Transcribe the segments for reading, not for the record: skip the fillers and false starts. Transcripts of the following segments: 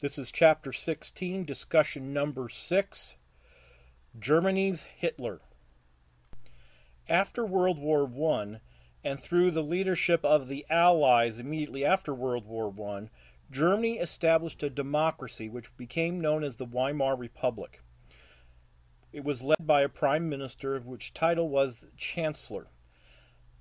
This is Chapter 16, discussion number 6, Germany's Hitler. After World War I, and through the leadership of the Allies immediately after World War I, Germany established a democracy which became known as the Weimar Republic. It was led by a prime minister, which title was Chancellor.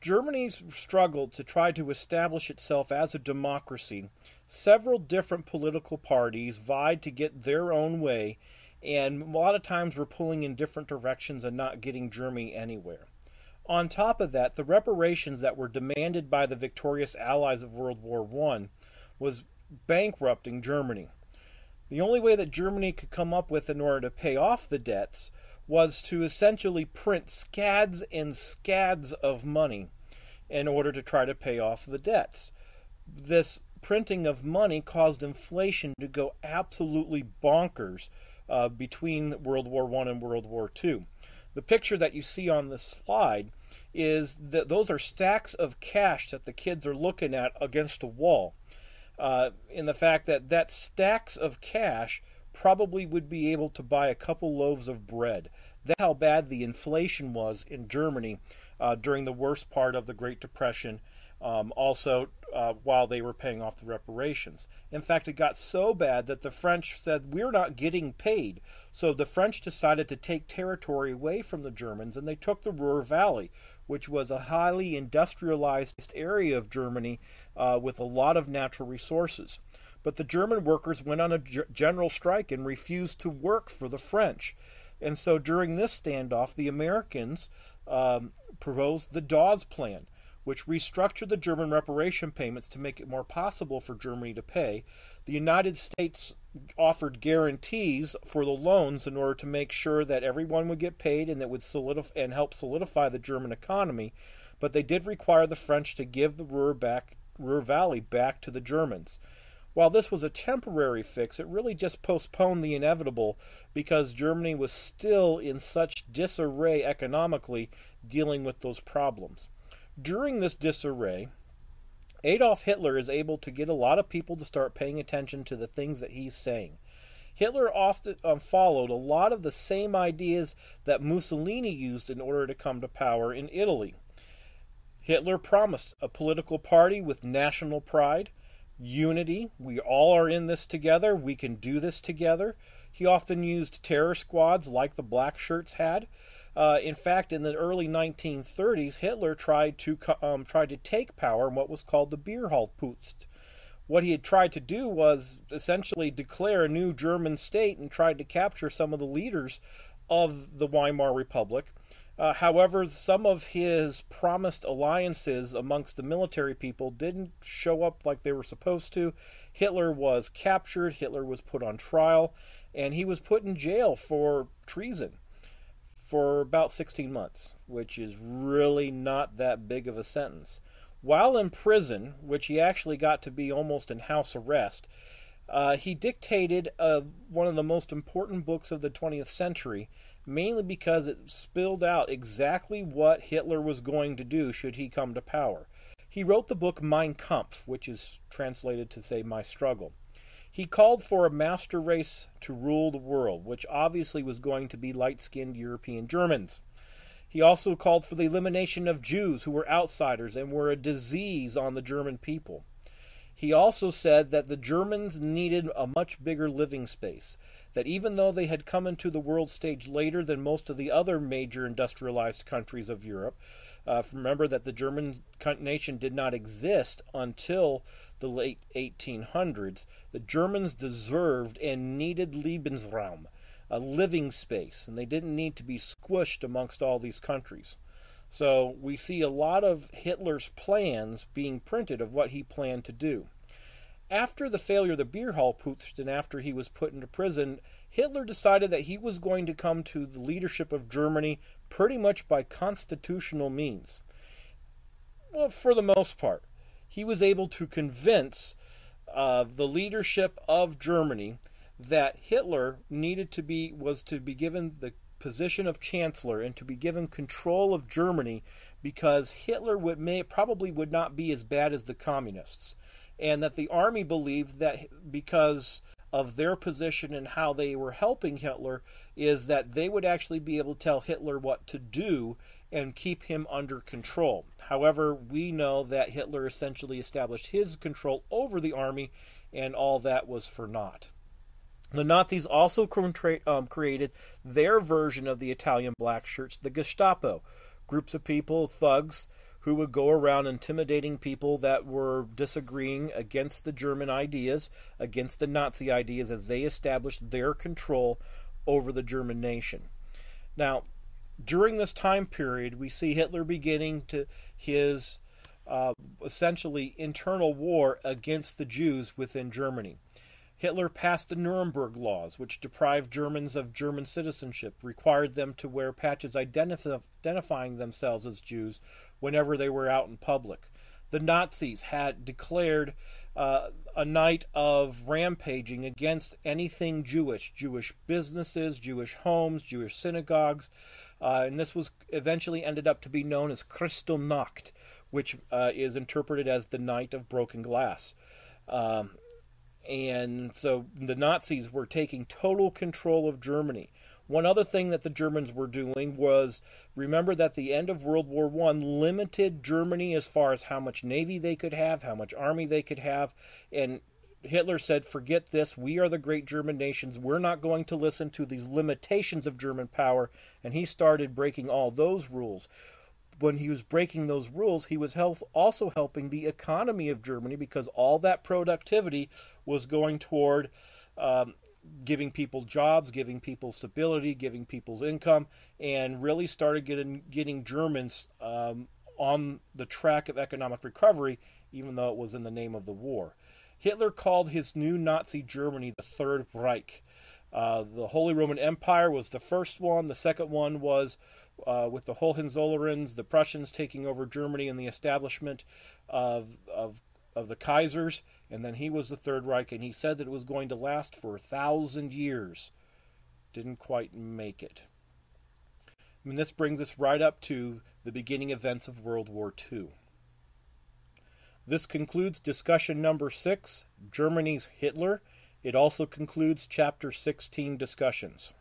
Germany struggled to try to establish itself as a democracy. Several different political parties vied to get their own way, and a lot of times were pulling in different directions and not getting Germany anywhere. On top of that, the reparations that were demanded by the victorious allies of World War I was bankrupting Germany. The only way that Germany could come up with in order to pay off the debts was to essentially print scads and scads of money in order to try to pay off the debts. This printing of money caused inflation to go absolutely bonkers between World War I and World War II. The picture that you see on this slide is that those are stacks of cash that the kids are looking at against a wall. In the fact that stacks of cash probably would be able to buy a couple loaves of bread. That's how bad the inflation was in Germany during the worst part of the Great Depression, while they were paying off the reparations. In fact, it got so bad that the French said, we're not getting paid. So the French decided to take territory away from the Germans, and they took the Ruhr Valley, which was a highly industrialized area of Germany with a lot of natural resources. But the German workers went on a general strike and refused to work for the French. And so during this standoff, the Americans proposed the Dawes Plan, which restructured the German reparation payments to make it more possible for Germany to pay. The United States offered guarantees for the loans in order to make sure that everyone would get paid and that would help solidify the German economy. But they did require the French to give the Ruhr Valley back to the Germans. While this was a temporary fix, it really just postponed the inevitable because Germany was still in such disarray economically dealing with those problems. During this disarray, Adolf Hitler is able to get a lot of people to start paying attention to the things that he's saying. Hitler often followed a lot of the same ideas that Mussolini used in order to come to power in Italy. Hitler promised a political party with national pride, unity. We all are in this together. We can do this together. He often used terror squads like the Black Shirts had. In fact, in the early 1930s, Hitler tried to take power in what was called the Bierhaltputsch. What he had tried to do was essentially declare a new German state and tried to capture some of the leaders of the Weimar Republic. However, some of his promised alliances amongst the military people didn't show up like they were supposed to. Hitler was captured, Hitler was put on trial, and he was put in jail for treason for about 16 months, which is really not that big of a sentence. While in prison, which he actually got to be almost in house arrest, he dictated one of the most important books of the 20th century, mainly because it spilled out exactly what Hitler was going to do should he come to power. He wrote the book Mein Kampf, which is translated to say My Struggle. He called for a master race to rule the world, which obviously was going to be light-skinned European Germans. He also called for the elimination of Jews who were outsiders and were a disease on the German people. He also said that the Germans needed a much bigger living space, that even though they had come into the world stage later than most of the other major industrialized countries of Europe, remember that the German nation did not exist until the late 1800s, the Germans deserved and needed Lebensraum, a living space, and they didn't need to be squished amongst all these countries. So we see a lot of Hitler's plans being printed of what he planned to do. After the failure of the Bierhaltputsch and after he was put into prison, Hitler decided that he was going to come to the leadership of Germany pretty much by constitutional means. Well, for the most part, he was able to convince the leadership of Germany that Hitler was to be given the position of chancellor and to be given control of Germany because Hitler probably would not be as bad as the communists, and that the army believed that because of their position and how they were helping Hitler is that they would actually be able to tell Hitler what to do and keep him under control. However, we know that Hitler essentially established his control over the army, and all that was for naught. The Nazis also created their version of the Italian black shirts, the Gestapo, groups of people, thugs, who would go around intimidating people that were disagreeing against the German ideas, against the Nazi ideas, as they established their control over the German nation. Now, during this time period, we see Hitler beginning to his essentially internal war against the Jews within Germany. Hitler passed the Nuremberg Laws, which deprived Germans of German citizenship, required them to wear patches identifying themselves as Jews whenever they were out in public. The Nazis had declared a night of rampaging against anything Jewish, Jewish businesses, Jewish homes, Jewish synagogues, and this was eventually ended up to be known as Kristallnacht, which is interpreted as the night of broken glass. And so the Nazis were taking total control of Germany. One other thing that the Germans were doing was, remember that the end of World War I limited Germany as far as how much navy they could have, how much army they could have, and Hitler said, forget this, we are the great German nations, we're not going to listen to these limitations of German power, and he started breaking all those rules. When he was breaking those rules, he was also helping the economy of Germany, because all that productivity was going toward giving people jobs, giving people stability, giving people's income, and really started getting Germans on the track of economic recovery, even though it was in the name of the war. Hitler called his new Nazi Germany the Third Reich. The Holy Roman Empire was the first one. The second one was with the Hohenzollerns, the Prussians taking over Germany and the establishment of the Kaisers, and then he was the Third Reich, and he said that it was going to last for 1,000 years. Didn't quite make it. I mean, this brings us right up to the beginning events of World War II. This concludes discussion number 6, Germany's Hitler. It also concludes chapter 16 discussions.